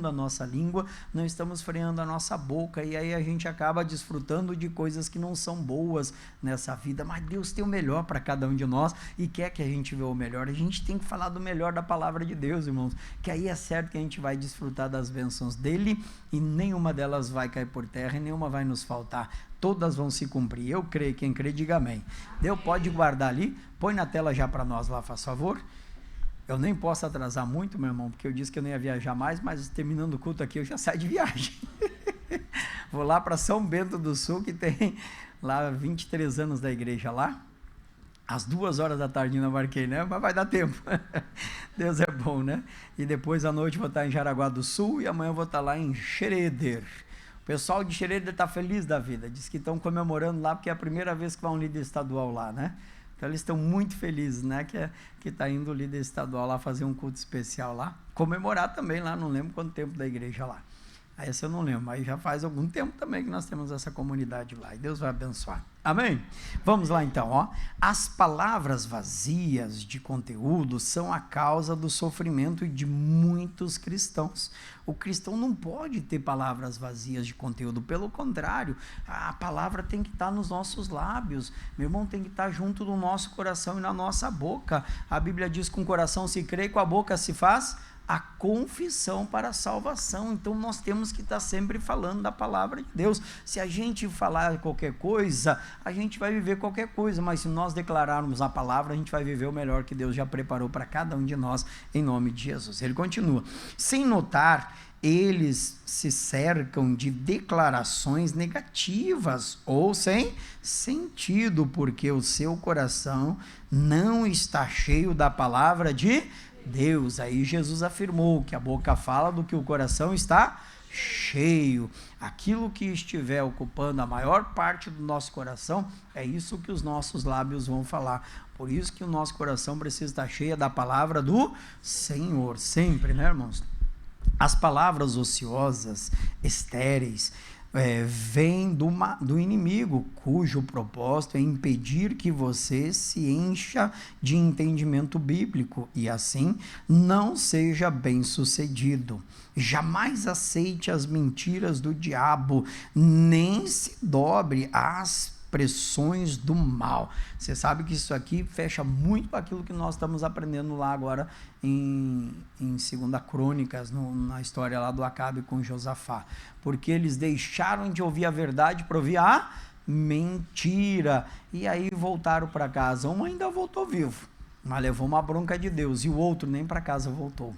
freando a nossa língua, não estamos freando a nossa boca, e aí a gente acaba desfrutando de coisas que não são boas nessa vida. Mas Deus tem o melhor para cada um de nós e quer que a gente veja o melhor. A gente tem que falar do melhor da palavra de Deus, irmãos, que aí é certo que a gente vai desfrutar das bênçãos dele e nenhuma delas vai cair por terra e nenhuma vai nos faltar. Todas vão se cumprir. Eu creio, quem crê diga amém. Deus pode guardar ali, põe na tela já para nós lá, faz favor. Eu nem posso atrasar muito, meu irmão, porque eu disse que eu não ia viajar mais, mas terminando o culto aqui eu já saio de viagem. Vou lá para São Bento do Sul, que tem lá 23 anos da igreja lá. Às 2h da tarde não marquei, né? Mas vai dar tempo. Deus é bom, né? E depois à noite vou estar em Jaraguá do Sul e amanhã vou estar lá em Xereder. O pessoal de Xereder está feliz da vida. Diz que estão comemorando lá porque é a primeira vez que vai um líder estadual lá, né? Então eles estão muito felizes, né? Que está indo o líder estadual lá fazer um culto especial lá. Comemorar também lá, não lembro quanto tempo da igreja lá. Aí esse eu não lembro, mas já faz algum tempo também que nós temos essa comunidade lá. E Deus vai abençoar. Amém? Vamos lá então, ó. As palavras vazias de conteúdo são a causa do sofrimento de muitos cristãos. O cristão não pode ter palavras vazias de conteúdo, pelo contrário, a palavra tem que estar nos nossos lábios, meu irmão, tem que estar junto do nosso coração e na nossa boca. A Bíblia diz que com o coração se crê e com a boca se faz a confissão para a salvação. Então nós temos que estar sempre falando da palavra de Deus. Se a gente falar qualquer coisa, a gente vai viver qualquer coisa, mas se nós declararmos a palavra, a gente vai viver o melhor que Deus já preparou para cada um de nós, em nome de Jesus. Ele continua: sem notar, eles se cercam de declarações negativas ou sem sentido, porque o seu coração não está cheio da palavra de Deus. Aí Jesus afirmou que a boca fala do que o coração está cheio. Aquilo que estiver ocupando a maior parte do nosso coração, é isso que os nossos lábios vão falar. Por isso que o nosso coração precisa estar cheio da palavra do Senhor, sempre, né, irmãos? As palavras ociosas, estéreis, vêm do inimigo, cujo propósito é impedir que você se encha de entendimento bíblico e assim não seja bem sucedido. Jamais aceite as mentiras do diabo, nem se dobre às pressões do mal. Você sabe que isso aqui fecha muito com aquilo que nós estamos aprendendo lá agora em 2 Crônicas, na história lá do Acabe com Josafá, porque eles deixaram de ouvir a verdade para ouvir a mentira, e aí voltaram para casa. Um ainda voltou vivo, mas levou uma bronca de Deus, e o outro nem para casa voltou,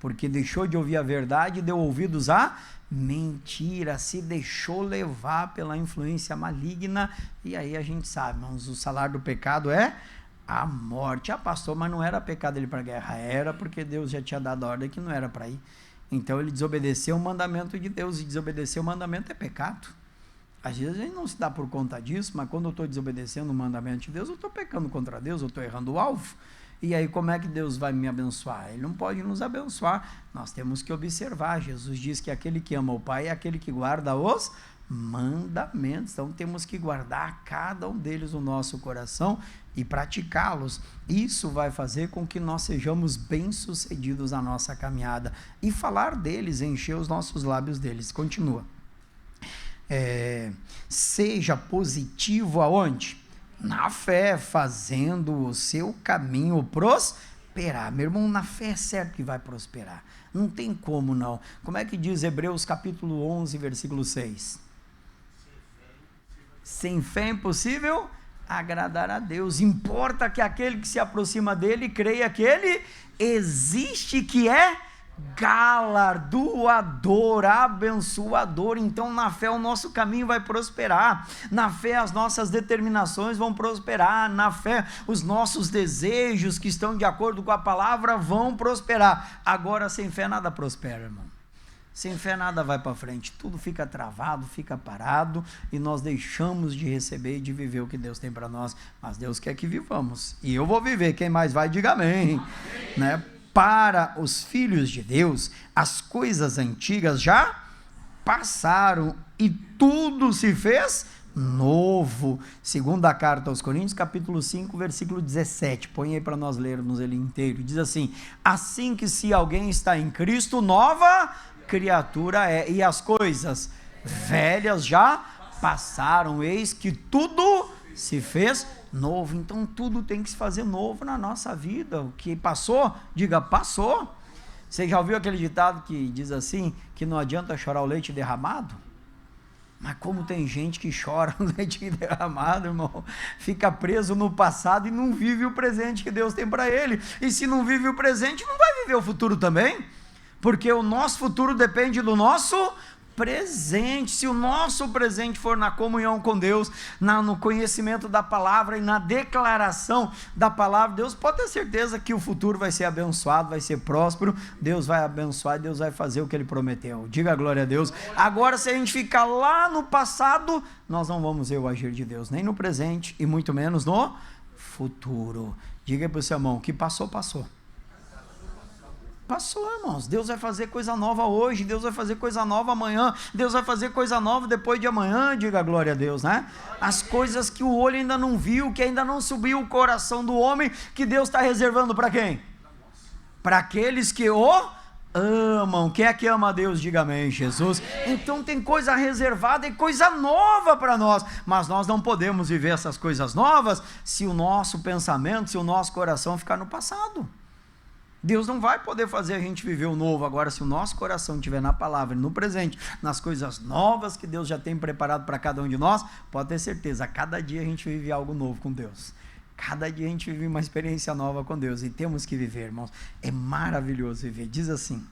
porque deixou de ouvir a verdade e deu ouvidos à mentira, se deixou levar pela influência maligna, e aí a gente sabe, irmãos, o salário do pecado é a morte. Ah, pastor, mas não era pecado ele ir para a guerra? Era, porque Deus já tinha dado a ordem que não era para ir. Então ele desobedeceu o mandamento de Deus, e desobedecer o mandamento é pecado. Às vezes a gente não se dá por conta disso, mas quando eu estou desobedecendo o mandamento de Deus, eu estou pecando contra Deus, eu estou errando o alvo. E aí como é que Deus vai me abençoar? Ele não pode nos abençoar, nós temos que observar. Jesus diz que aquele que ama o Pai é aquele que guarda os mandamentos. Então temos que guardar cada um deles no nosso coração e praticá-los. Isso vai fazer com que nós sejamos bem-sucedidos na nossa caminhada, e falar deles, encher os nossos lábios deles. Continua. Seja positivo aonde? Na fé, fazendo o seu caminho prosperar. Meu irmão, na fé é certo que vai prosperar, não tem como não. Como é que diz Hebreus capítulo 11, versículo 6? Sem fé é impossível agradar a Deus. Importa que aquele que se aproxima dele creia que ele existe, que é galardoador, abençoador. Então na fé o nosso caminho vai prosperar, na fé as nossas determinações vão prosperar, na fé os nossos desejos que estão de acordo com a palavra vão prosperar. Agora sem fé nada prospera, irmão. Sem fé nada vai para frente, tudo fica travado, fica parado, e nós deixamos de receber e de viver o que Deus tem para nós. Mas Deus quer que vivamos, e eu vou viver. Quem mais vai, diga amém. Né? Para os filhos de Deus, as coisas antigas já passaram e tudo se fez novo. Segunda carta aos Coríntios, capítulo 5, versículo 17. Põe aí para nós lermos ele inteiro. Diz assim: assim que se alguém está em Cristo, nova criatura é, e as coisas velhas já passaram, eis que tudo se fez novo. Então tudo tem que se fazer novo na nossa vida. O que passou, diga passou. Você já ouviu aquele ditado que diz assim, que não adianta chorar o leite derramado? Mas como tem gente que chora o leite derramado, irmão, fica preso no passado e não vive o presente que Deus tem para ele. E se não vive o presente, não vai viver o futuro também, porque o nosso futuro depende do nosso presente. Se o nosso presente for na comunhão com Deus, no conhecimento da palavra e na declaração da palavra, Deus pode ter certeza que o futuro vai ser abençoado, vai ser próspero. Deus vai abençoar e Deus vai fazer o que Ele prometeu. Diga glória a Deus. Agora, se a gente ficar lá no passado, nós não vamos ver o agir de Deus, nem no presente e muito menos no futuro. Diga para o seu irmão, que passou, passou. Passou, irmãos. Deus vai fazer coisa nova hoje, Deus vai fazer coisa nova amanhã, Deus vai fazer coisa nova depois de amanhã. Diga glória a Deus, né? As coisas que o olho ainda não viu, que ainda não subiu o coração do homem, que Deus está reservando para quem? Para aqueles que o amam. Quem é que ama a Deus? Diga amém, Jesus. Então tem coisa reservada e coisa nova para nós, mas nós não podemos viver essas coisas novas se o nosso pensamento, se o nosso coração ficar no passado. Deus não vai poder fazer a gente viver o novo. Agora, se o nosso coração estiver na palavra, no presente, nas coisas novas que Deus já tem preparado para cada um de nós, pode ter certeza, a cada dia a gente vive algo novo com Deus. Cada dia a gente vive uma experiência nova com Deus, e temos que viver, irmãos. É maravilhoso viver. Diz assim,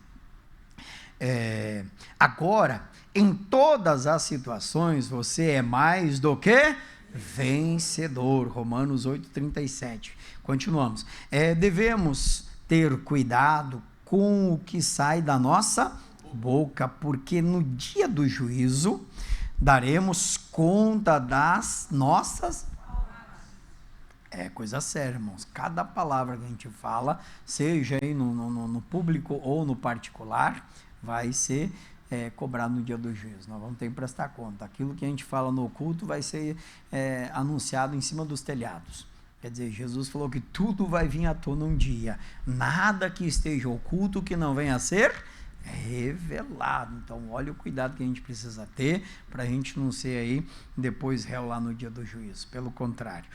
agora, em todas as situações, você é mais do que vencedor. Romanos 8:37. Continuamos. Devemos ter cuidado com o que sai da nossa boca, porque no dia do juízo daremos conta das nossas. É coisa séria, irmãos. Cada palavra que a gente fala, seja aí no público ou no particular, vai ser cobrado no dia do juízo. Nós vamos ter que prestar conta. Aquilo que a gente fala no oculto vai ser anunciado em cima dos telhados. Quer dizer, Jesus falou que tudo vai vir à tona um dia. Nada que esteja oculto que não venha a ser revelado. Então, olha o cuidado que a gente precisa ter para a gente não ser aí depois réu lá no dia do juízo. Pelo contrário,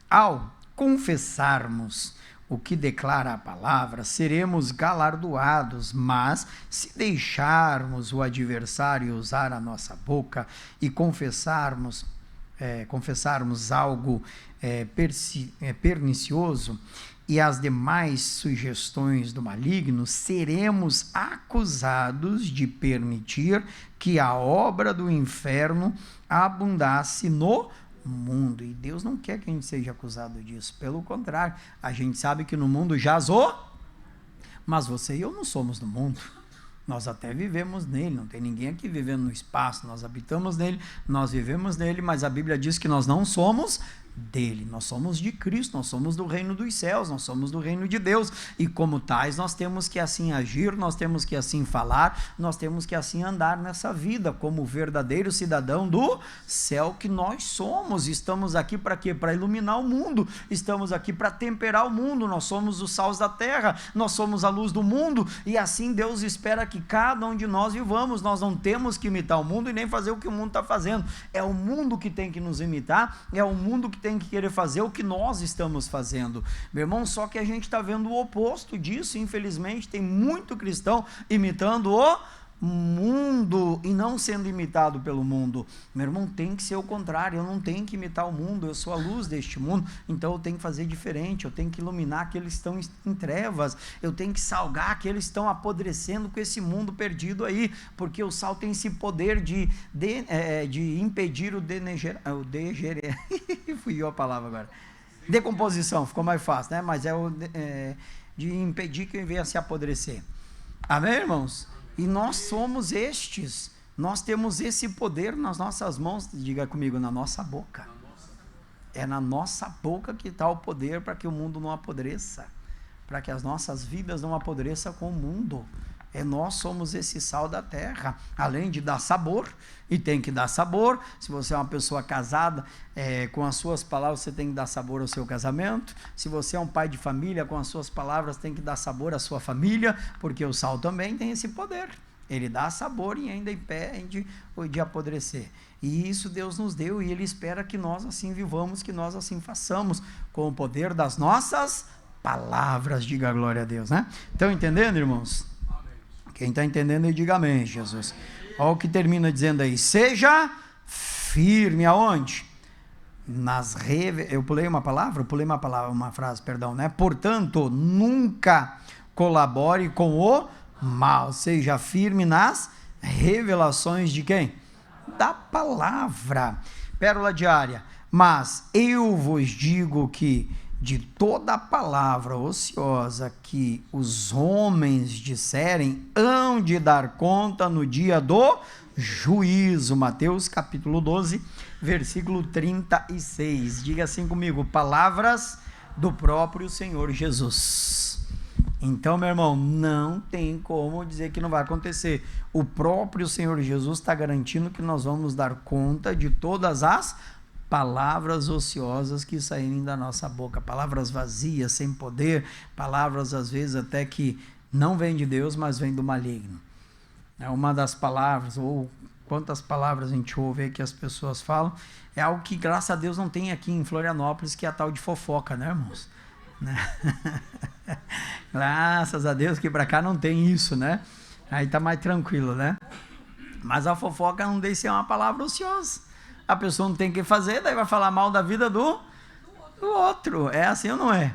ao confessarmos o que declara a palavra, seremos galardoados, mas se deixarmos o adversário usar a nossa boca e confessarmos algo pernicioso e as demais sugestões do maligno, seremos acusados de permitir que a obra do inferno abundasse no mundo. E Deus não quer que a gente seja acusado disso. Pelo contrário, a gente sabe que no mundo jaz mas você e eu não somos do mundo. Nós até vivemos nele, não tem ninguém aqui vivendo no espaço, nós habitamos nele, nós vivemos nele, mas a Bíblia diz que nós não somos dele, nós somos de Cristo, nós somos do reino dos céus, nós somos do reino de Deus, e como tais nós temos que assim agir, nós temos que assim falar, nós temos que assim andar nessa vida, como verdadeiro cidadão do céu que nós somos. Estamos aqui para quê? Para iluminar o mundo, estamos aqui para temperar o mundo, nós somos os sais da terra, nós somos a luz do mundo, e assim Deus espera que cada um de nós vivamos. Nós não temos que imitar o mundo e nem fazer o que o mundo está fazendo, é o mundo que tem que nos imitar, é o mundo que tem que querer fazer o que nós estamos fazendo, meu irmão. Só que a gente está vendo o oposto disso, infelizmente. Tem muito cristão imitando o mundo e não sendo imitado pelo mundo. Meu irmão, tem que ser o contrário. Eu não tenho que imitar o mundo, eu sou a luz deste mundo, então eu tenho que fazer diferente, eu tenho que iluminar aqueles que estão em trevas, eu tenho que salgar aqueles que estão apodrecendo com esse mundo perdido aí, porque o sal tem esse poder de impedir fui eu a palavra agora, decomposição, ficou mais fácil, né? Mas de impedir que venha a se apodrecer. Amém, irmãos? E nós somos estes, nós temos esse poder nas nossas mãos. Diga comigo, na nossa boca. É na nossa boca que está o poder para que o mundo não apodreça, para que as nossas vidas não apodreçam com o mundo. Nós somos esse sal da terra, além de dar sabor, e tem que dar sabor. Se você é uma pessoa casada, com as suas palavras você tem que dar sabor ao seu casamento. Se você é um pai de família, com as suas palavras tem que dar sabor à sua família, porque o sal também tem esse poder. Ele dá sabor e ainda impede de apodrecer. E isso Deus nos deu, e Ele espera que nós assim vivamos, que nós assim façamos, com o poder das nossas palavras. Diga glória a Deus, né? Estão entendendo, irmãos? Quem está entendendo, diga amém, Jesus. Olha o que termina dizendo aí: seja firme, aonde? Eu pulei uma frase, perdão, né? Portanto, nunca colabore com o mal, seja firme nas revelações de quem? Da palavra. Pérola diária: mas eu vos digo que de toda palavra ociosa que os homens disserem, hão de dar conta no dia do juízo. Mateus capítulo 12, versículo 36. Diga assim comigo: palavras do próprio Senhor Jesus. Então, meu irmão, não tem como dizer que não vai acontecer. O próprio Senhor Jesus está garantindo que nós vamos dar conta de todas as palavras ociosas que saírem da nossa boca, palavras vazias, sem poder, palavras às vezes até que não vêm de Deus, mas vêm do maligno. É uma das palavras, ou quantas palavras a gente ouve aí que as pessoas falam, é algo que graças a Deus não tem aqui em Florianópolis, que é a tal de fofoca, né, irmãos? Né? Graças a Deus que para cá não tem isso, né? Aí tá mais tranquilo, né? Mas a fofoca não deixa ser uma palavra ociosa. A pessoa não tem o que fazer, daí vai falar mal da vida do outro. É assim ou não é?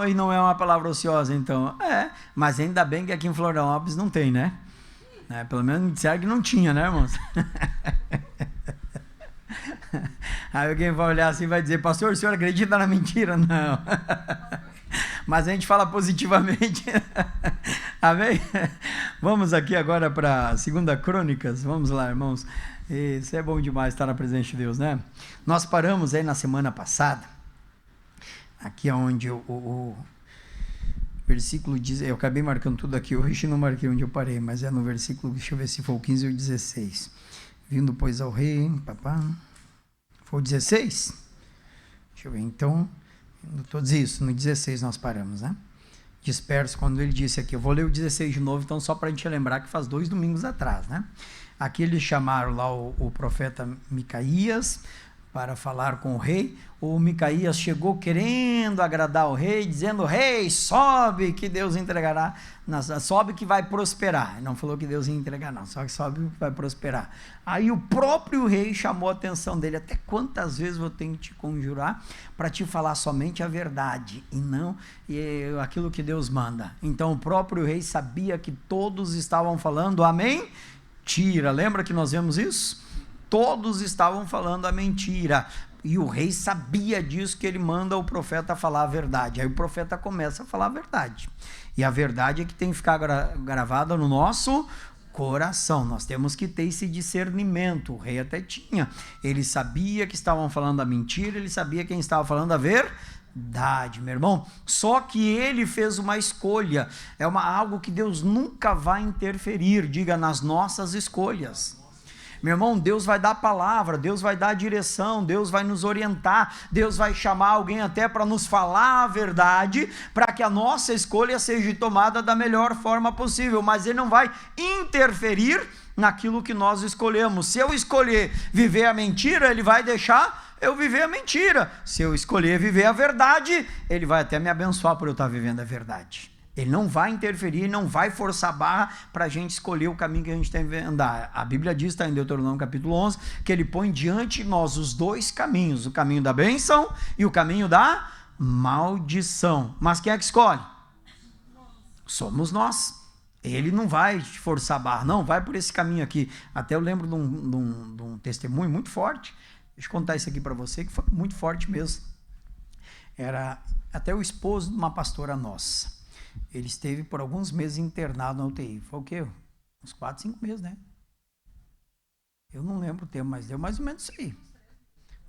E não é uma palavra ociosa, então? Mas ainda bem que aqui em Florianópolis não tem, né? Pelo menos me disseram que não tinha, né, irmãos? Aí alguém vai olhar assim e vai dizer: pastor, o senhor acredita na mentira? Não. Mas a gente fala positivamente. Amém? Vamos aqui agora para 2 Crônicas. Vamos lá, irmãos. Isso é bom demais, estar na presença de Deus, né? Nós paramos aí na semana passada, aqui onde o versículo diz, eu acabei marcando tudo aqui hoje, não marquei onde eu parei, mas é no versículo, deixa eu ver se foi o 15 ou o 16. Vindo, pois, ao rei, foi o 16? Deixa eu ver, então, todos isso, no 16 nós paramos, né? Disperso, quando ele disse aqui, eu vou ler o 16 de novo, então só para a gente lembrar que faz 2 domingos atrás, né? Aqui eles chamaram lá o profeta Micaías para falar com o rei. O Micaías chegou querendo agradar o rei, dizendo: rei, sobe que Deus entregará, sobe que vai prosperar. Ele não falou que Deus ia entregar não, só que sobe que vai prosperar. Aí o próprio rei chamou a atenção dele: até quantas vezes eu tenho que te conjurar para te falar somente a verdade e não aquilo que Deus manda. Então o próprio rei sabia que todos estavam falando amém? Mentira, lembra que nós vemos isso? Todos estavam falando a mentira, e o rei sabia disso, que ele manda o profeta falar a verdade. Aí o profeta começa a falar a verdade, e a verdade é que tem que ficar gravada no nosso coração. Nós temos que ter esse discernimento. O rei até tinha, ele sabia que estavam falando a mentira, ele sabia quem estava falando a verdade, meu irmão. Só que ele fez uma escolha, algo que Deus nunca vai interferir, diga, nas nossas escolhas. Meu irmão, Deus vai dar a palavra, Deus vai dar a direção, Deus vai nos orientar, Deus vai chamar alguém até para nos falar a verdade, para que a nossa escolha seja tomada da melhor forma possível, mas Ele não vai interferir naquilo que nós escolhemos. Se eu escolher viver a mentira, Ele vai deixar eu viver a mentira. Se eu escolher viver a verdade, Ele vai até me abençoar por eu estar vivendo a verdade. Ele não vai interferir, não vai forçar a barra para a gente escolher o caminho que a gente tem que andar. A Bíblia diz, está em Deuteronômio capítulo 11, que Ele põe diante de nós os 2 caminhos, o caminho da bênção e o caminho da maldição. Mas quem é que escolhe? Somos nós. Ele não vai te forçar a barra, não, vai por esse caminho aqui. Até eu lembro de um testemunho muito forte. Deixa eu contar isso aqui para você, que foi muito forte mesmo. Era até o esposo de uma pastora nossa. Ele esteve por alguns meses internado na UTI. Foi o quê? Uns 4, 5 meses, né? Eu não lembro o tempo, mas deu mais ou menos isso aí.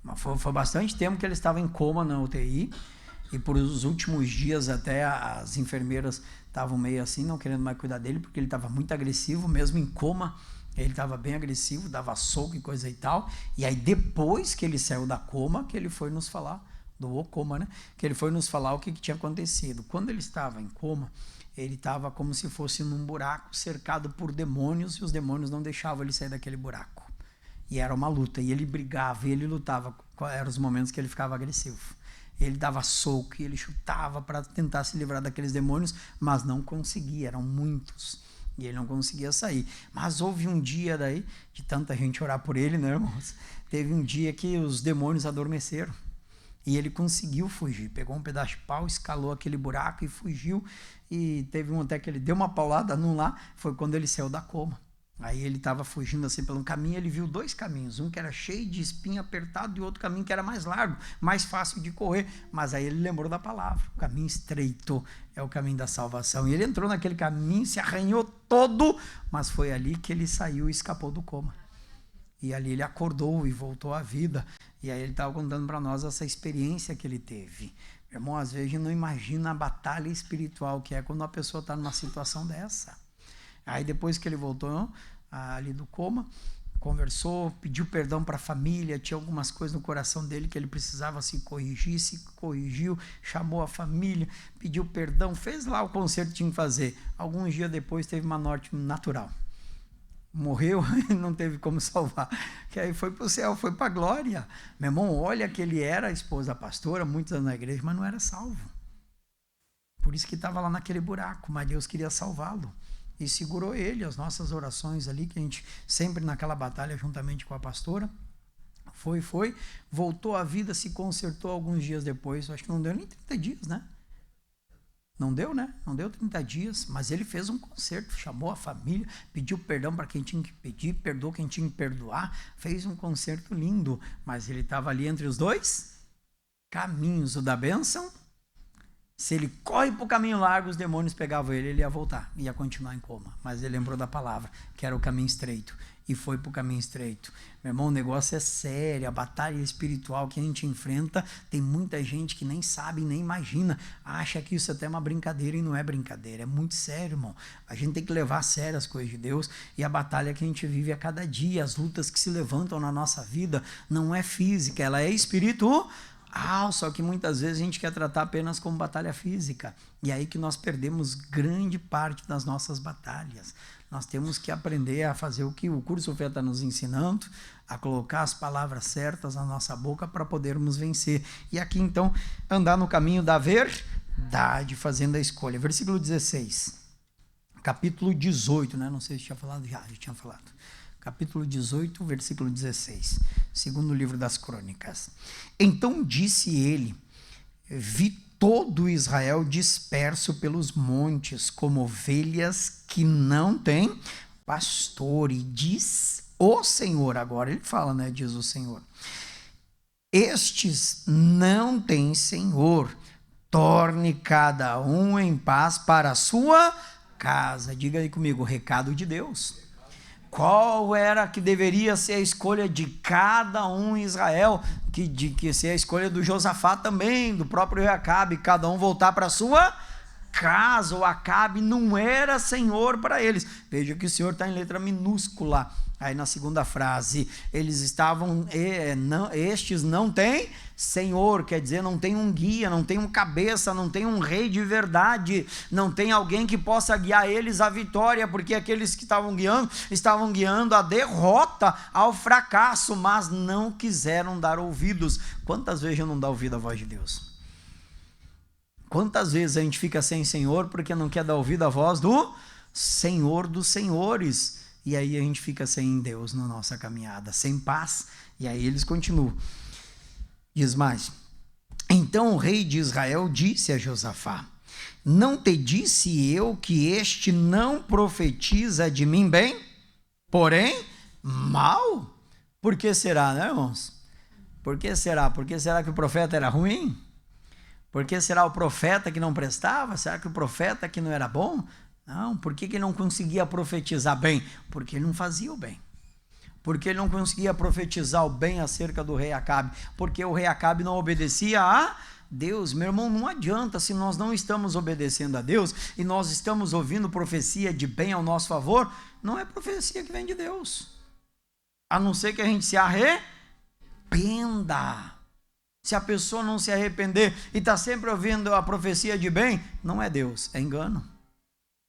Mas foi bastante tempo que ele estava em coma na UTI. E por os últimos dias até as enfermeiras estavam meio assim, não querendo mais cuidar dele, porque ele estava muito agressivo, mesmo em coma, ele estava bem agressivo, dava soco e coisa e tal. E aí depois que ele saiu da coma, que ele foi nos falar, do coma, né? Que ele foi nos falar o que tinha acontecido. Quando ele estava em coma, ele estava como se fosse num buraco, cercado por demônios, e os demônios não deixavam ele sair daquele buraco. E era uma luta, e ele brigava, e ele lutava, eram os momentos que ele ficava agressivo. Ele dava soco, e ele chutava para tentar se livrar daqueles demônios, mas não conseguia, eram muitos, e ele não conseguia sair. Mas houve um dia daí, de tanta gente orar por ele, né, irmãos? Teve um dia que os demônios adormeceram, e ele conseguiu fugir, pegou um pedaço de pau, escalou aquele buraco e fugiu, e teve um até que ele deu uma paulada num lá, foi quando ele saiu da coma. Aí ele estava fugindo assim pelo caminho, ele viu dois caminhos, um que era cheio de espinho apertado e outro caminho que era mais largo, mais fácil de correr, mas aí ele lembrou da palavra, o caminho estreito é o caminho da salvação, e ele entrou naquele caminho, se arranhou todo, mas foi ali que ele saiu e escapou do coma. E ali ele acordou e voltou à vida. E aí ele estava contando para nós essa experiência que ele teve. Meu irmão, às vezes a gente não imagina a batalha espiritual que é quando uma pessoa está numa situação dessa. Aí depois que ele voltou ali do coma, conversou, pediu perdão para a família, tinha algumas coisas no coração dele que ele precisava se corrigiu, chamou a família, pediu perdão, fez lá o conserto que tinha que fazer. Alguns dias depois teve uma morte natural. Morreu e não teve como salvar, que aí foi para o céu, foi para a glória. Meu irmão, olha que ele era a esposa da pastora, muitos anos na igreja, mas não era salvo. Por isso que estava lá naquele buraco, mas Deus queria salvá-lo. E segurou ele, as nossas orações ali, que a gente sempre naquela batalha juntamente com a pastora, foi, voltou à vida, se consertou alguns dias depois, acho que não deu nem 30 dias, né? Não deu, né? Não deu 30 dias, mas ele fez um concerto, chamou a família, pediu perdão para quem tinha que pedir, perdoou quem tinha que perdoar, fez um concerto lindo, mas ele estava ali entre os dois caminhos, o da bênção. Se ele corre para o caminho largo, os demônios pegavam ele ia voltar, ia continuar em coma. Mas ele lembrou da palavra, que era o caminho estreito, e foi para o caminho estreito. Meu irmão, o negócio é sério, a batalha espiritual que a gente enfrenta, tem muita gente que nem sabe, nem imagina, acha que isso até é uma brincadeira, e não é brincadeira, é muito sério, irmão. A gente tem que levar a sério as coisas de Deus, e a batalha que a gente vive a cada dia, as lutas que se levantam na nossa vida, não é física, ela é espiritual. Só que muitas vezes a gente quer tratar apenas como batalha física. E aí que nós perdemos grande parte das nossas batalhas. Nós temos que aprender a fazer o que o curso Fé está nos ensinando, a colocar as palavras certas na nossa boca para podermos vencer. E aqui então, andar no caminho da verdade, fazendo a escolha. Versículo 16. Capítulo 18, né? Não sei se tinha falado, já tinha falado. Capítulo 18, versículo 16, segundo livro das Crônicas. Então disse ele: vi todo Israel disperso pelos montes, como ovelhas que não têm pastor. E diz o Senhor, agora ele fala, né? Diz o Senhor: estes não têm Senhor, torne cada um em paz para a sua casa. Diga aí comigo, o recado de Deus. Qual era que deveria ser a escolha de cada um em Israel, que ser a escolha do Josafá também, do próprio Acabe, cada um voltar para a sua casa. O Acabe não era senhor para eles. Veja que o Senhor está em letra minúscula. Aí na segunda frase, eles estavam, estes não têm Senhor, quer dizer, não tem um guia, não tem um cabeça, não tem um rei de verdade, não tem alguém que possa guiar eles à vitória, porque aqueles que estavam guiando a derrota, ao fracasso, mas não quiseram dar ouvidos. Quantas vezes eu não dou ouvido à voz de Deus? Quantas vezes a gente fica sem Senhor porque não quer dar ouvido à voz do Senhor dos Senhores? E aí a gente fica sem Deus na nossa caminhada, sem paz. E aí eles continuam. Diz mais: então o rei de Israel disse a Josafá: não te disse eu que este não profetiza de mim bem, porém mal? Por que será, né, irmãos? Por que será? Por que será que o profeta era ruim? Por que será o profeta que não prestava? Será que o profeta que não era bom? Não, por que ele não conseguia profetizar bem? Porque ele não fazia o bem. Porque ele não conseguia profetizar o bem acerca do rei Acabe, porque o rei Acabe não obedecia a Deus. Meu irmão, não adianta, se nós não estamos obedecendo a Deus e nós estamos ouvindo profecia de bem ao nosso favor, não é profecia que vem de Deus, a não ser que a gente se arrependa. Se a pessoa não se arrepender e está sempre ouvindo a profecia de bem, não é Deus, é engano,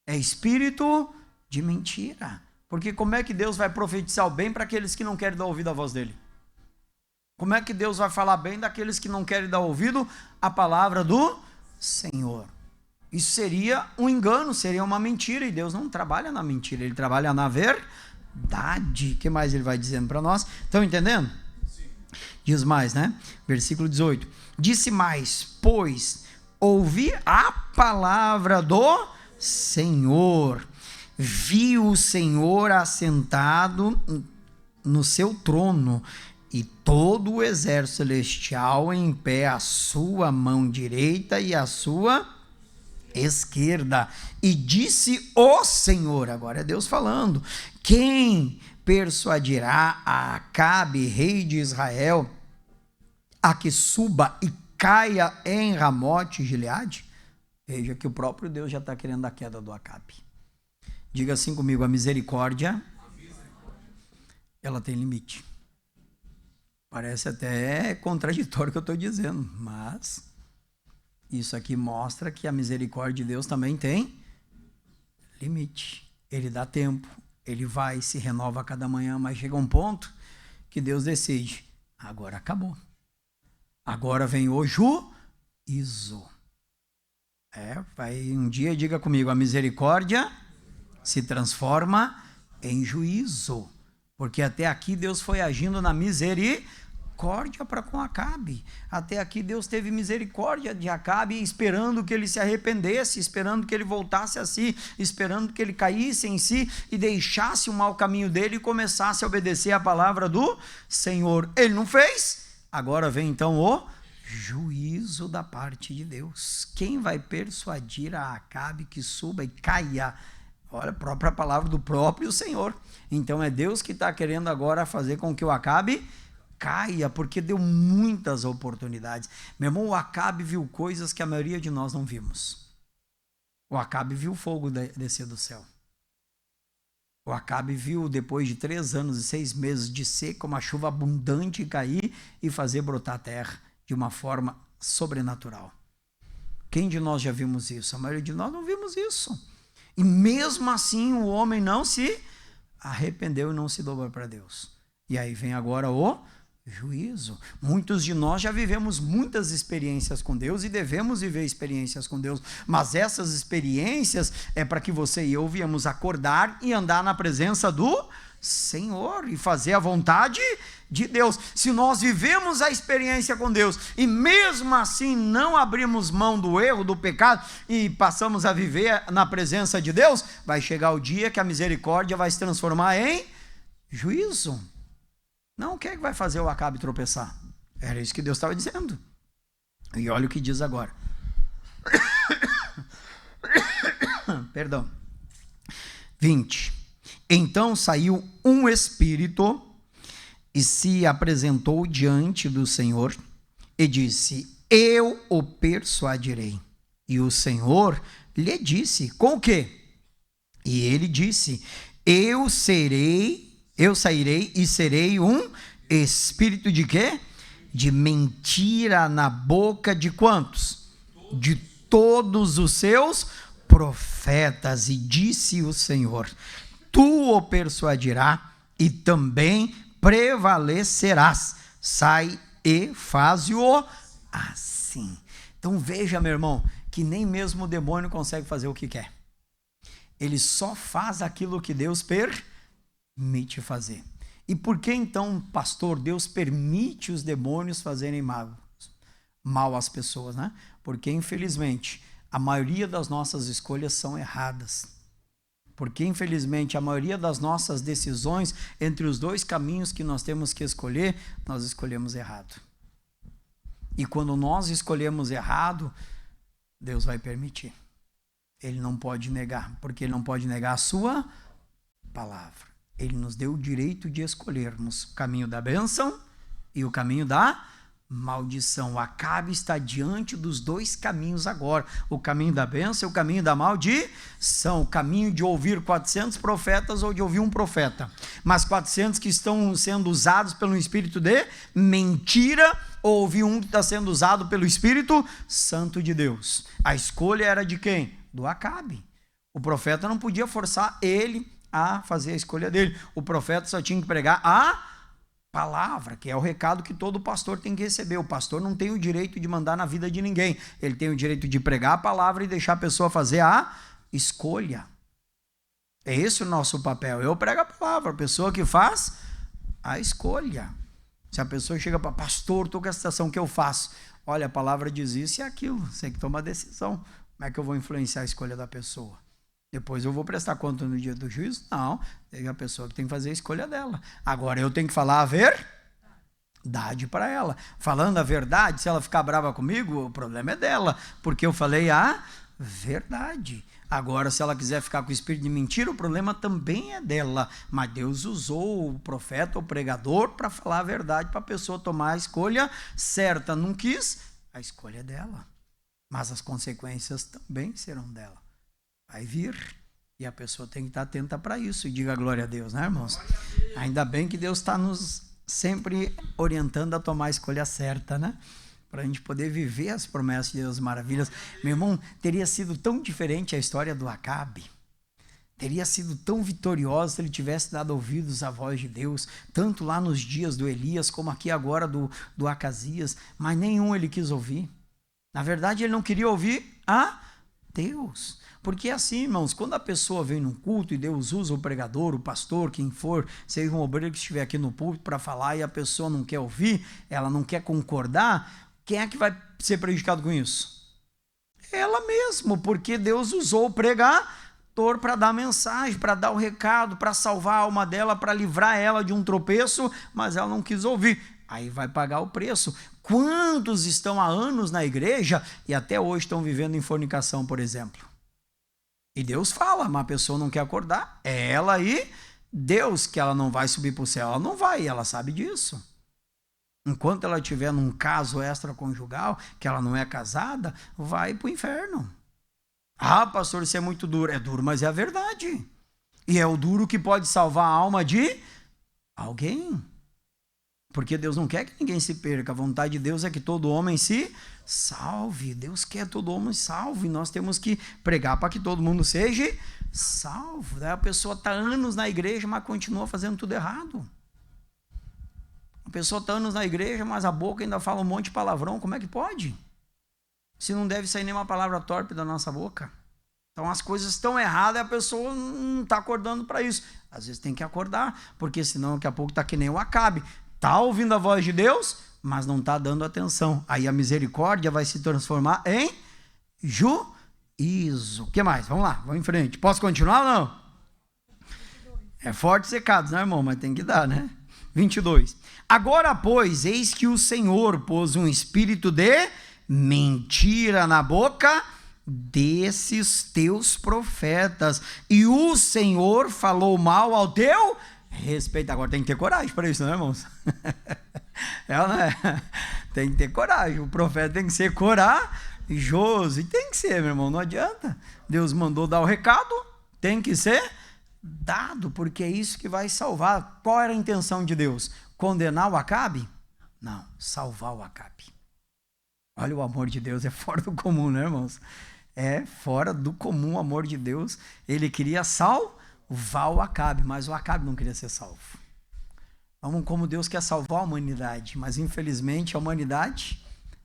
é espírito de mentira. Porque como é que Deus vai profetizar o bem para aqueles que não querem dar ouvido à voz dele? Como é que Deus vai falar bem daqueles que não querem dar ouvido à palavra do Senhor? Isso seria um engano, seria uma mentira, e Deus não trabalha na mentira, ele trabalha na verdade. O que mais ele vai dizendo para nós? Estão entendendo? Sim. Diz mais, né? Versículo 18. Disse mais, pois ouvi a palavra do Senhor. Vi o Senhor assentado no seu trono e todo o exército celestial em pé à sua mão direita e à sua esquerda. E disse o Senhor, agora é Deus falando, quem persuadirá a Acabe, rei de Israel, a que suba e caia em Ramote Gileade? Veja que o próprio Deus já está querendo a queda do Acabe. Diga assim comigo, a misericórdia, ela tem limite. Parece até contraditório o que eu estou dizendo, mas isso aqui mostra que a misericórdia de Deus também tem limite. Ele dá tempo, ele vai, se renova a cada manhã, mas chega um ponto que Deus decide, agora acabou. Agora vem o juízo. Vai um dia, diga comigo, a misericórdia se transforma em juízo, porque até aqui Deus foi agindo na misericórdia para com Acabe. Até aqui Deus teve misericórdia de Acabe, esperando que ele se arrependesse, esperando que ele voltasse a si, esperando que ele caísse em si e deixasse o mau caminho dele e começasse a obedecer a palavra do Senhor. Ele não fez, agora vem então o juízo da parte de Deus. Quem vai persuadir a Acabe que suba e caia? Olha, a própria palavra do próprio Senhor. Então é Deus que está querendo agora fazer com que o Acabe caia, porque deu muitas oportunidades. Meu irmão, o Acabe viu coisas que a maioria de nós não vimos. O Acabe viu fogo descer do céu. O Acabe viu, depois de 3 anos e 6 meses de seca, uma chuva abundante cair e fazer brotar a terra de uma forma sobrenatural. Quem de nós já vimos isso? A maioria de nós não vimos isso. E mesmo assim o homem não se arrependeu e não se dobrou para Deus. E aí vem agora o juízo. Muitos de nós já vivemos muitas experiências com Deus e devemos viver experiências com Deus, mas essas experiências é para que você e eu viemos acordar e andar na presença do Senhor e fazer a vontade de Deus. Se nós vivemos a experiência com Deus e mesmo assim não abrimos mão do erro, do pecado e passamos a viver na presença de Deus, vai chegar o dia que a misericórdia vai se transformar em juízo. Não, o que é que vai fazer o Acabe tropeçar? Era isso que Deus estava dizendo. E olha o que diz agora. Perdão. 20. Então saiu um espírito e se apresentou diante do Senhor e disse, eu o persuadirei. E o Senhor lhe disse, com o quê? E ele disse, eu sairei e serei um espírito de quê? De mentira na boca de quantos? De todos os seus profetas. E disse o Senhor, tu o persuadirás e também prevalecerás. Sai e faz-o assim. Então veja, meu irmão, que nem mesmo o demônio consegue fazer o que quer. Ele só faz aquilo que Deus permite fazer. E por que então, pastor, Deus permite os demônios fazerem mal às pessoas, né? Porque infelizmente a maioria das nossas escolhas são erradas. Porque, infelizmente, a maioria das nossas decisões, entre os 2 caminhos que nós temos que escolher, nós escolhemos errado. E quando nós escolhemos errado, Deus vai permitir. Ele não pode negar, porque ele não pode negar a sua palavra. Ele nos deu o direito de escolhermos o caminho da bênção e o caminho da maldição. Acabe está diante dos dois caminhos agora, o caminho da bênção e o caminho da maldição, o caminho de ouvir 400 profetas ou de ouvir um profeta, mas 400 que estão sendo usados pelo espírito de mentira, ou ouvir um que está sendo usado pelo Espírito Santo de Deus. A escolha era de quem? Do Acabe. O profeta não podia forçar ele a fazer a escolha dele, o profeta só tinha que pregar a palavra, que é o recado que todo pastor tem que receber. O pastor não tem o direito de mandar na vida de ninguém, ele tem o direito de pregar a palavra e deixar a pessoa fazer a escolha. É esse o nosso papel. Eu prego a palavra, a pessoa que faz a escolha. Se a pessoa chega para pastor, estou com a situação, que eu faço? Olha, a palavra diz isso e aquilo, você que toma a decisão. Como é que eu vou influenciar a escolha da pessoa? Depois eu vou prestar conta no dia do juízo? Não, é a pessoa que tem que fazer a escolha dela. Agora eu tenho que falar a verdade para ela. Falando a verdade, se ela ficar brava comigo, o problema é dela, porque eu falei a verdade. Agora, se ela quiser ficar com o espírito de mentira, o problema também é dela. Mas Deus usou o profeta, o pregador, para falar a verdade, para a pessoa tomar a escolha certa. Não quis, a escolha é dela. Mas as consequências também serão dela. Vai vir, e a pessoa tem que estar atenta para isso, e diga glória a Deus, né, irmãos? Ainda bem que Deus está nos sempre orientando a tomar a escolha certa, né? Para a gente poder viver as promessas de Deus maravilhas. Meu irmão, teria sido tão diferente a história do Acabe, teria sido tão vitoriosa se ele tivesse dado ouvidos à voz de Deus, tanto lá nos dias do Elias, como aqui agora do Acasias, mas nenhum ele quis ouvir. Na verdade, ele não queria ouvir a Deus. Porque assim, irmãos, quando a pessoa vem num culto e Deus usa o pregador, o pastor, quem for, seja um obreiro que estiver aqui no púlpito para falar e a pessoa não quer ouvir, ela não quer concordar, quem é que vai ser prejudicado com isso? Ela mesma, porque Deus usou o pregador para dar a mensagem, para dar o recado, para salvar a alma dela, para livrar ela de um tropeço, mas ela não quis ouvir. Aí vai pagar o preço. Quantos estão há anos na igreja e até hoje estão vivendo em fornicação, por exemplo? E Deus fala, mas a pessoa não quer acordar. É ela e Deus, que ela não vai subir para o céu. Ela não vai, ela sabe disso. Enquanto ela estiver num caso extraconjugal, que ela não é casada, vai para o inferno. Ah, pastor, isso é muito duro. É duro, mas é a verdade. E é o duro que pode salvar a alma de alguém. Porque Deus não quer que ninguém se perca. A vontade de Deus é que todo homem se salve. Deus quer todo homem salvo. E nós temos que pregar para que todo mundo seja salvo. Daí a pessoa está anos na igreja, mas continua fazendo tudo errado. A pessoa está anos na igreja, mas a boca ainda fala um monte de palavrão. Como é que pode? Se não deve sair nenhuma palavra torpe da nossa boca. Então as coisas estão erradas e a pessoa não está acordando para isso. Às vezes tem que acordar, porque senão daqui a pouco está que nem o Acabe. Está ouvindo a voz de Deus, mas não está dando atenção. Aí a misericórdia vai se transformar em juízo. O que mais? Vamos lá, vamos em frente. Posso continuar ou não? É forte secados, né, irmão? Mas tem que dar, né? 22. Agora, pois, eis que o Senhor pôs um espírito de mentira na boca desses teus profetas, e o Senhor falou mal ao teu respeito. Agora tem que ter coragem para isso, né, irmãos? Tem que ter coragem. O profeta tem que ser corajoso. E tem que ser, meu irmão, não adianta. Deus mandou dar o recado, tem que ser dado, porque é isso que vai salvar. Qual era a intenção de Deus? Condenar o Acabe? Não, salvar o Acabe. Olha, o amor de Deus é fora do comum, né, irmãos? É fora do comum o amor de Deus. Ele queria salvar o Acabe, mas o Acabe não queria ser salvo. Vamos, como Deus quer salvar a humanidade, mas infelizmente a humanidade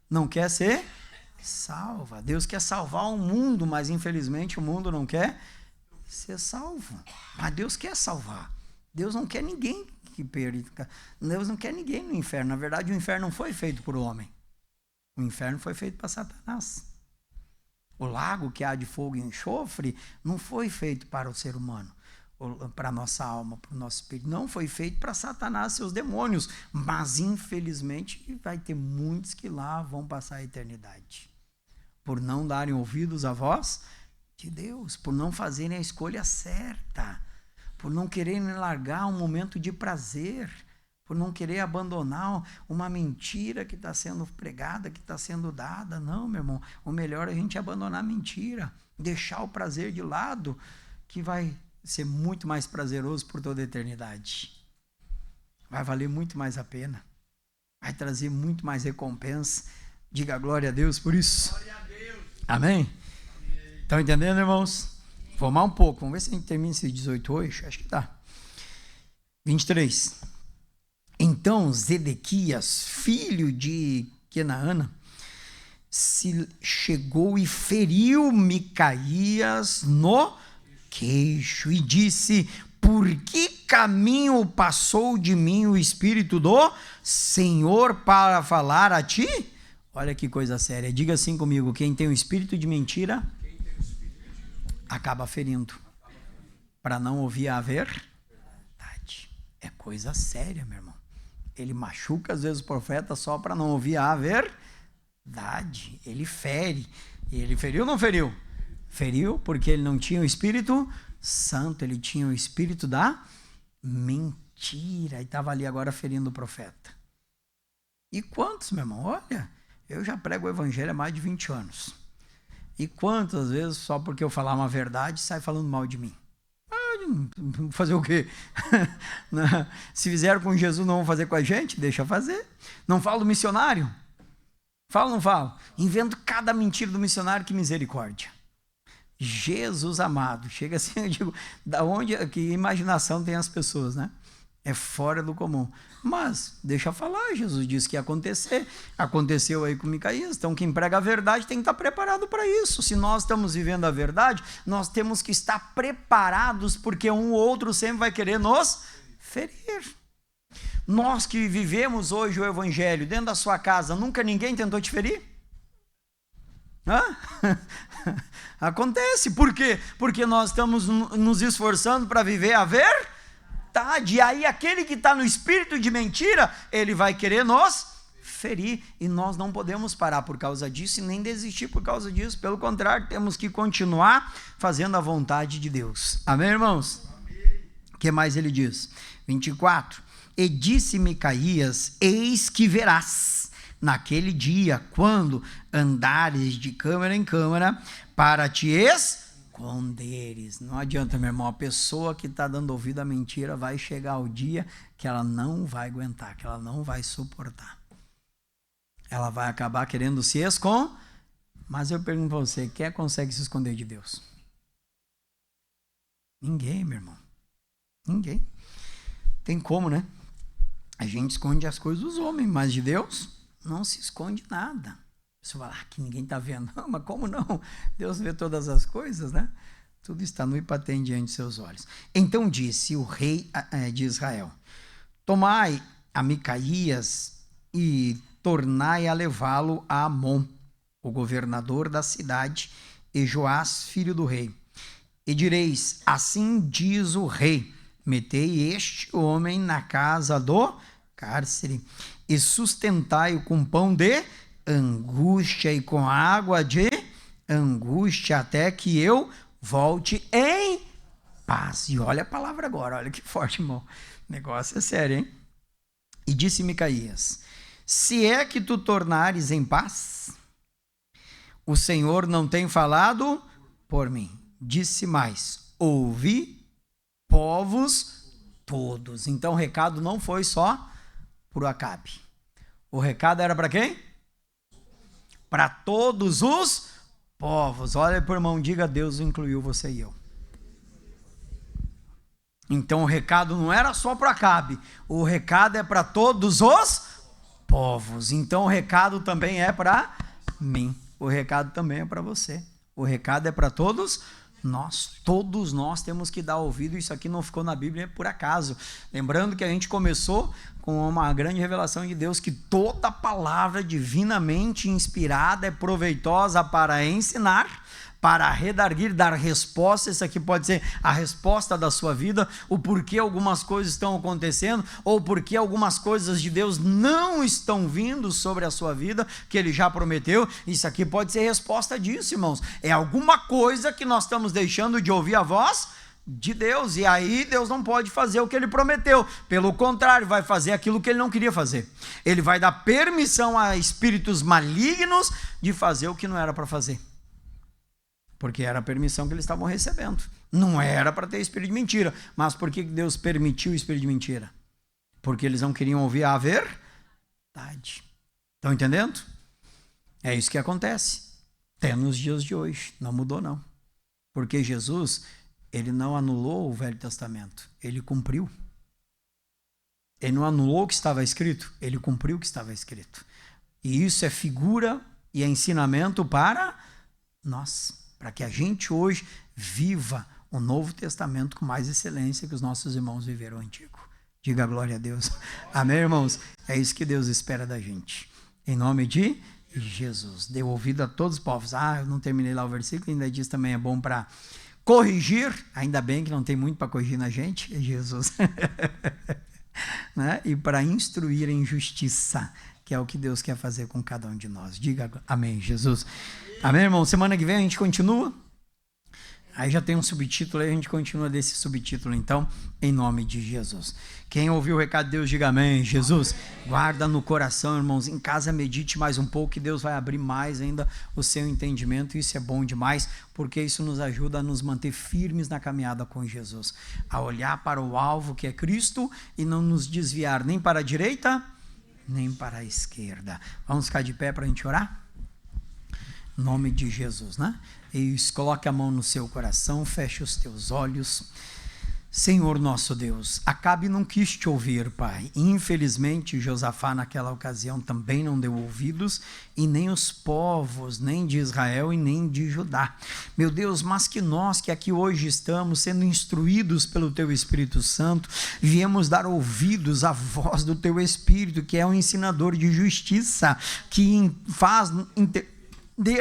não quer ser salva. Deus quer salvar o mundo, mas infelizmente o mundo não quer ser salvo. Mas Deus quer salvar. Deus não quer ninguém que perca. Deus não quer ninguém no inferno. Na verdade, o inferno não foi feito por homem. O inferno foi feito para Satanás. O lago que há de fogo e enxofre não foi feito para o ser humano, para a nossa alma, para o nosso espírito. Não foi feito para Satanás e seus demônios. Mas, infelizmente, vai ter muitos que lá vão passar a eternidade. Por não darem ouvidos à voz de Deus, por não fazerem a escolha certa. por não querer largar um momento de prazer, por não querer abandonar uma mentira que está sendo pregada, que está sendo dada. Não, meu irmão, o melhor é a gente abandonar a mentira, deixar o prazer de lado, que vai ser muito mais prazeroso por toda a eternidade. Vai valer muito mais a pena, vai trazer muito mais recompensa. Diga glória a Deus por isso. Glória a Deus. Amém? Estão entendendo, irmãos? Vou mais um pouco, vamos ver se a gente termina esse 18 hoje, acho que dá. 23. Então Zedequias, filho de Kenaana, se chegou e feriu Micaías no queixo e disse: por que caminho passou de mim o Espírito do Senhor para falar a ti? Olha que coisa séria. Diga assim comigo: quem tem o espírito de mentira acaba ferindo para não ouvir a verdade. É coisa séria, meu irmão. Ele machuca às vezes o profeta só para não ouvir a verdade. Ele fere. E ele feriu ou não feriu? Feriu porque ele não tinha o Espírito Santo, ele tinha o espírito da mentira e estava ali agora ferindo o profeta. E quantos, meu irmão? Olha, eu já prego o evangelho há mais de 20 anos. E quantas vezes, só porque eu falar uma verdade, sai falando mal de mim? Fazer o quê? Se fizeram com Jesus, não vão fazer com a gente? Deixa fazer. Não falo do missionário? Falo ou não falo? Invento cada mentira do missionário, que misericórdia. Jesus amado. Chega assim, eu digo, da onde, que imaginação tem as pessoas, né? É fora do comum. Mas, deixa falar, Jesus disse que ia acontecer. Aconteceu aí com Micaías. Então, quem prega a verdade tem que estar preparado para isso. Se nós estamos vivendo a verdade, nós temos que estar preparados, porque um ou outro sempre vai querer nos ferir. Nós que vivemos hoje o evangelho dentro da sua casa, nunca ninguém tentou te ferir? Hã? Acontece. Por quê? Porque nós estamos nos esforçando para viver a verdade. E aí aquele que está no espírito de mentira, ele vai querer nos ferir, e nós não podemos parar por causa disso e nem desistir por causa disso. Pelo contrário, temos que continuar fazendo a vontade de Deus. Amém, irmãos? O que mais ele diz? 24. E disse Micaías: eis que verás naquele dia, quando andares de câmara em câmara, para te esconderes. Não adianta, meu irmão, a pessoa que está dando ouvido à mentira vai chegar o dia que ela não vai aguentar, que ela não vai suportar. Ela vai acabar querendo se esconder. Mas eu pergunto para você: quem consegue se esconder de Deus? Ninguém, meu irmão. Ninguém. Tem como, né? A gente esconde as coisas dos homens, mas de Deus não se esconde nada. Você fala que ninguém está vendo. Não, mas como não? Deus vê todas as coisas, né? Tudo está nu e patente diante de seus olhos. Então disse o rei de Israel: tomai a Micaías e tornai a levá-lo a Amon, o governador da cidade, e Joás, filho do rei. E direis: assim diz o rei, metei este homem na casa do cárcere e sustentai-o com pão de angústia e com água de angústia, até que eu volte em paz. E olha a palavra agora, olha que forte, irmão. O negócio é sério, hein? E disse Micaías: se é que tu tornares em paz, o Senhor não tem falado por mim. Disse mais: ouvi, povos todos. Então o recado não foi só para o Acabe. O recado era para quem? Para todos os povos. Olha para o irmão, diga: Deus incluiu você e eu. Então o recado não era só para Acabe, o recado é para todos os povos. Então o recado também é para mim, o recado também é para você, o recado é para todos nós temos que dar ouvido. Isso aqui não ficou na Bíblia por acaso. Lembrando que a gente começou com uma grande revelação de Deus, que toda palavra divinamente inspirada é proveitosa para ensinar, para redarguir, dar resposta. Isso aqui pode ser a resposta da sua vida, o porquê algumas coisas estão acontecendo, ou porquê algumas coisas de Deus não estão vindo sobre a sua vida, que Ele já prometeu. Isso aqui pode ser resposta disso, irmãos. É alguma coisa que nós estamos deixando de ouvir a voz de Deus, e aí Deus não pode fazer o que ele prometeu, pelo contrário, vai fazer aquilo que ele não queria fazer. Ele vai dar permissão a espíritos malignos de fazer o que não era para fazer, porque era a permissão que eles estavam recebendo. Não era para ter espírito de mentira. Mas por que Deus permitiu o espírito de mentira? Porque eles não queriam ouvir a verdade. Estão entendendo? É isso que acontece até nos dias de hoje. Não mudou não, porque Jesus, ele não anulou o Velho Testamento, ele cumpriu. Ele não anulou o que estava escrito, ele cumpriu o que estava escrito. E isso é figura e é ensinamento para nós, para que a gente hoje viva o Novo Testamento com mais excelência que os nossos irmãos viveram o Antigo. Diga glória a Deus. Amém, irmãos? É isso que Deus espera da gente. Em nome de Jesus. Dê ouvido a todos os povos. Eu não terminei lá o versículo, ainda diz também é bom para corrigir. Ainda bem que não tem muito para corrigir na gente, Jesus. Né? E para instruir em justiça, que é o que Deus quer fazer com cada um de nós. Diga amém, Jesus. Amém, irmão? Semana que vem a gente continua. Aí já tem um subtítulo, aí a gente continua desse subtítulo, então, em nome de Jesus. Quem ouviu o recado de Deus, diga amém. Jesus, guarda no coração, irmãos, em casa medite mais um pouco, que Deus vai abrir mais ainda o seu entendimento, isso é bom demais, porque isso nos ajuda a nos manter firmes na caminhada com Jesus, a olhar para o alvo que é Cristo e não nos desviar nem para a direita, nem para a esquerda. Vamos ficar de pé para a gente orar? Em nome de Jesus, né? Isso, coloque a mão no seu coração, feche os teus olhos. Senhor nosso Deus, Acabe não quis te ouvir, Pai. Infelizmente, Josafá naquela ocasião também não deu ouvidos, e nem os povos, nem de Israel e nem de Judá. Meu Deus, mas que nós que aqui hoje estamos sendo instruídos pelo Teu Espírito Santo, viemos dar ouvidos à voz do Teu Espírito, que é um ensinador de justiça, que faz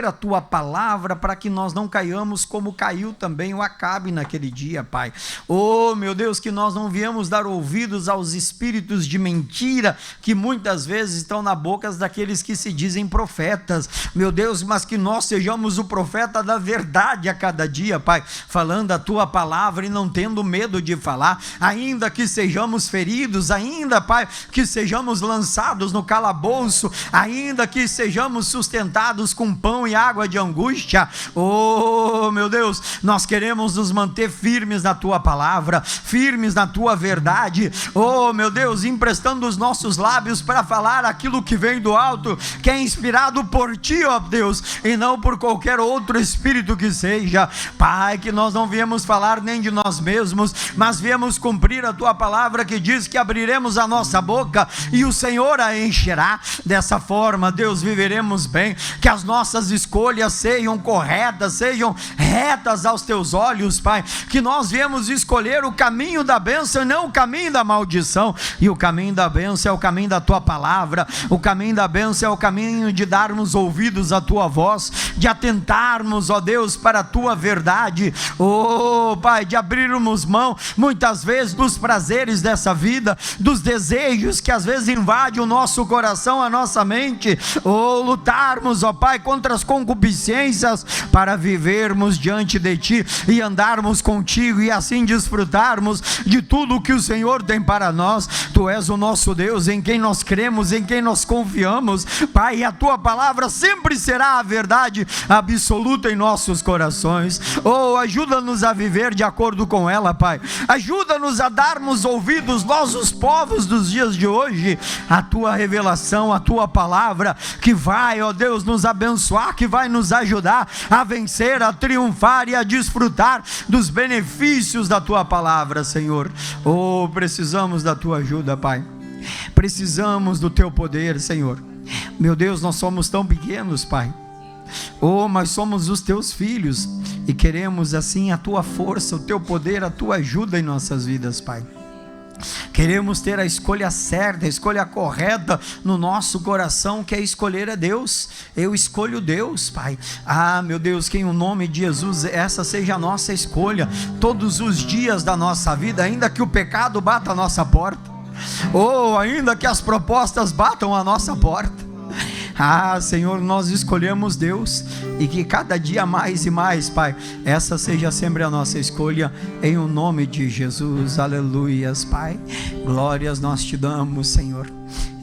a tua palavra, para que nós não caiamos como caiu também o Acabe naquele dia, Pai. Oh, meu Deus, que nós não viemos dar ouvidos aos espíritos de mentira, que muitas vezes estão na boca daqueles que se dizem profetas, meu Deus, mas que nós sejamos o profeta da verdade a cada dia, Pai, falando a tua palavra e não tendo medo de falar, ainda que sejamos feridos, ainda, Pai, que sejamos lançados no calabouço, ainda que sejamos sustentados com pão e água de angústia. Oh, meu Deus, nós queremos nos manter firmes na tua palavra, firmes na tua verdade. Oh, meu Deus, emprestando os nossos lábios para falar aquilo que vem do alto, que é inspirado por ti, ó Deus, e não por qualquer outro espírito que seja. Pai, que nós não viemos falar nem de nós mesmos, mas viemos cumprir a tua palavra, que diz que abriremos a nossa boca e o Senhor a encherá. Dessa forma, Deus, viveremos bem, que as nossas escolhas sejam corretas, sejam retas aos teus olhos, Pai, que nós viemos escolher o caminho da bênção e não o caminho da maldição, e o caminho da bênção é o caminho da tua palavra, o caminho da bênção é o caminho de darmos ouvidos à tua voz, de atentarmos, ó Deus, para a tua verdade, oh Pai, de abrirmos mão muitas vezes dos prazeres dessa vida, dos desejos que às vezes invadem o nosso coração, a nossa mente, oh, lutarmos, ó Pai, contra as concupiscências, para vivermos diante de ti e andarmos contigo, e assim desfrutarmos de tudo o que o Senhor tem para nós. Tu és o nosso Deus, em quem nós cremos, em quem nós confiamos, Pai, e a tua palavra sempre será a verdade absoluta em nossos corações. Oh, ajuda-nos a viver de acordo com ela, Pai. Ajuda-nos a darmos ouvidos, nós os povos dos dias de hoje, a tua revelação, a tua palavra, que vai, ó Deus, nos abençoar, que vai nos ajudar a vencer, a triunfar e a desfrutar dos benefícios da tua palavra, Senhor. Oh, precisamos da tua ajuda, Pai. Precisamos do teu poder, Senhor. Meu Deus, nós somos tão pequenos, Pai. Oh, mas somos os teus filhos e queremos assim a tua força, o teu poder, a tua ajuda em nossas vidas, Pai. Queremos ter a escolha certa, a escolha correta no nosso coração, que é escolher a Deus. Eu escolho Deus, Pai. Meu Deus, que em o nome de Jesus essa seja a nossa escolha todos os dias da nossa vida, ainda que o pecado bata a nossa porta, ou ainda que as propostas batam a nossa porta, Senhor, nós escolhemos Deus, e que cada dia mais e mais, Pai, essa seja sempre a nossa escolha, em o nome de Jesus. Aleluias, Pai. Glórias nós te damos, Senhor.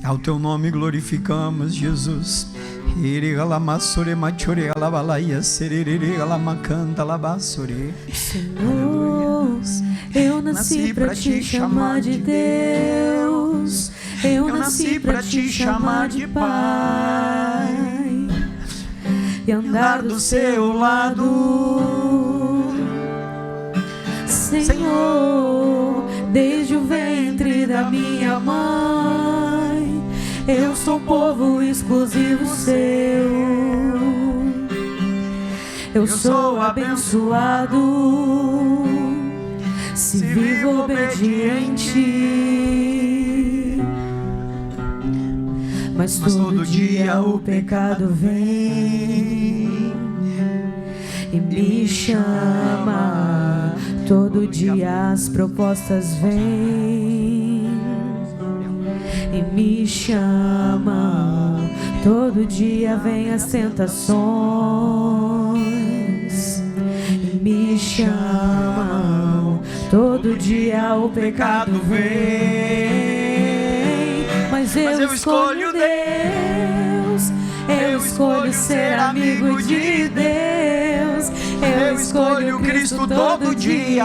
Ao teu nome glorificamos, Jesus. Senhor, eu nasci para te chamar de Deus, eu nasci para te chamar de Pai, e andar do seu lado, Senhor, desde o ventre da minha mãe, eu sou povo exclusivo seu, eu sou abençoado, se vivo obediente, mas todo dia o pecado vem e me chama, todo dia as propostas vêm e me chama, todo dia vem as tentações e me chamam, todo dia o pecado vem, mas eu escolho Deus, eu escolho ser amigo de Deus, eu escolho Cristo todo dia,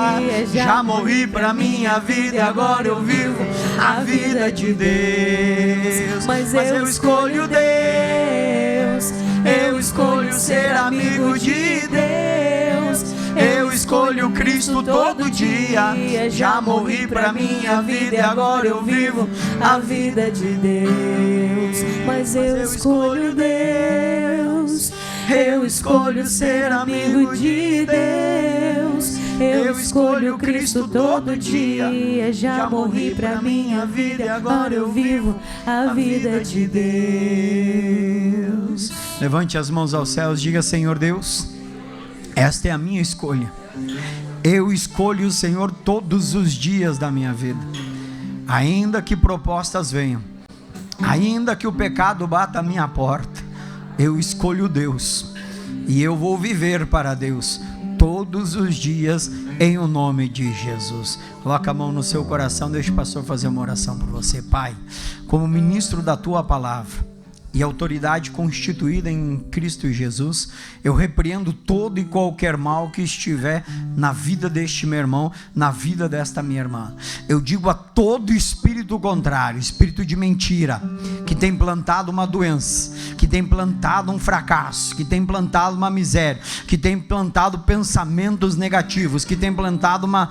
já morri pra minha vida e agora eu vivo a vida de Deus, mas eu escolho Deus, eu escolho ser amigo de Deus, eu escolho Cristo todo dia, já morri pra minha vida e agora eu vivo a vida de Deus, mas eu escolho Deus, eu escolho ser amigo de Deus, eu escolho Cristo todo dia, já morri pra minha vida e agora eu vivo a vida de Deus. Levante as mãos aos céus, diga: Senhor Deus, esta é a minha escolha. Eu escolho o Senhor todos os dias da minha vida, ainda que propostas venham, ainda que o pecado bata a minha porta, eu escolho Deus, e eu vou viver para Deus todos os dias, em o nome de Jesus. Coloca a mão no seu coração, deixa o pastor fazer uma oração por você. Pai, como ministro da tua palavra e autoridade constituída em Cristo Jesus, eu repreendo todo e qualquer mal que estiver na vida deste meu irmão, na vida desta minha irmã. Eu digo a todo espírito contrário, espírito de mentira, que tem plantado uma doença, que tem plantado um fracasso, que tem plantado uma miséria, que tem plantado pensamentos negativos, que tem plantado uma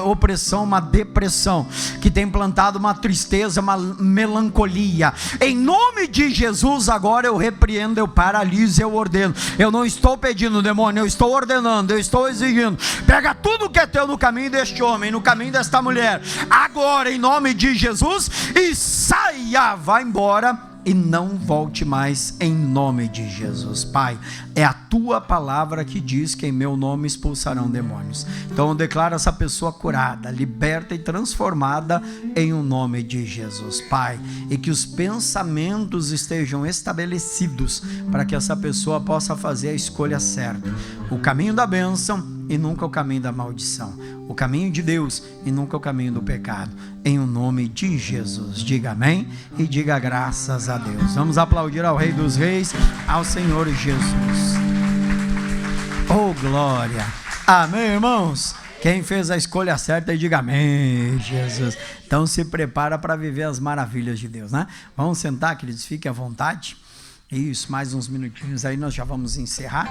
opressão, uma depressão, que tem plantado uma tristeza, uma melancolia, em nome de Jesus, agora eu repreendo, eu paraliso, eu ordeno. Eu não estou pedindo, demônio, eu estou ordenando, eu estou exigindo. Pega tudo que é teu no caminho deste homem, no caminho desta mulher, agora em nome de Jesus, e saia, vá embora e não volte mais, em nome de Jesus. Pai, é a tua palavra que diz que em meu nome expulsarão demônios. Então eu declaro essa pessoa curada, liberta e transformada em o nome de Jesus, Pai, e que os pensamentos estejam estabelecidos para que essa pessoa possa fazer a escolha certa, o caminho da bênção e nunca o caminho da maldição, o caminho de Deus e nunca o caminho do pecado, em o nome de Jesus. Diga amém e diga graças a Deus. Vamos aplaudir ao Rei dos Reis, ao Senhor Jesus. Oh, glória. Amém, irmãos? Quem fez a escolha certa, diga amém, Jesus. Então se prepara para viver as maravilhas de Deus, né? Vamos sentar, queridos, fiquem à vontade. Isso, mais uns minutinhos aí nós já vamos encerrar.